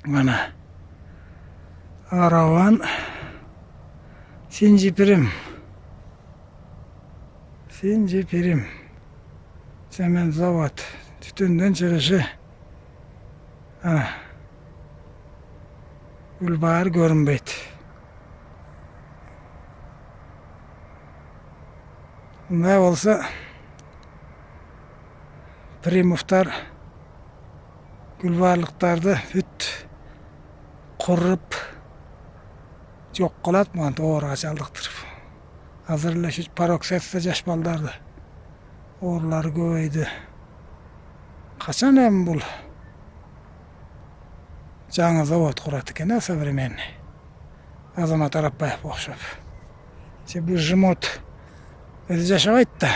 Mana Aravan Sinjipirim. Sinjipirim. Sement zavod. Tütünden çıkışı. Ana. Gülbahar görünbeydi. Bunday olsa Primovlar Gülbaharlıktardı hüt kurrup yok kılatmadı oğrağa çaldıktırıp. Hazırlaşı paroksetse jaşbaldardı. Oğurları göveydi. Kaçan hem bul? Жаңы завод құрат екен, современный. Азамат Арапбаев оқшап. Бұл жымот өзі жашабайды да.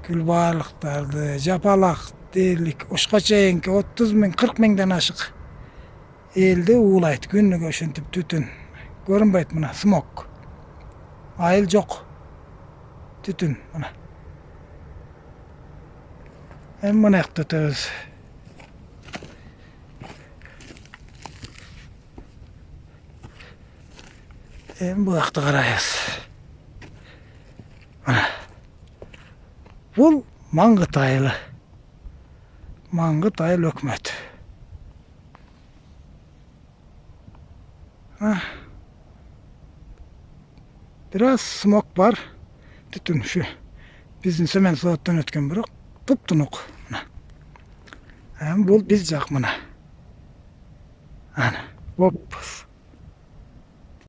Gülbaharlıktарды, жапалақ дерлік, ұшқа чейінкі 30 мың, 40 мыңдан ашық. Елді улайды, күннігі үшінтіп түтін. Көрінбайды мұна, смок. Айыл жоқ. Түтін мұна. Мына яқты төз. Бұл яқты қарайыз. Мына. Бұл Маңғытайлы. Маңғытайлы өкмөт. Biraz smok бар. Түтін şu. Біздің Сement заводтан өткен бірақ тұп-тұнық. Бұл біз жақ мұна. Бұл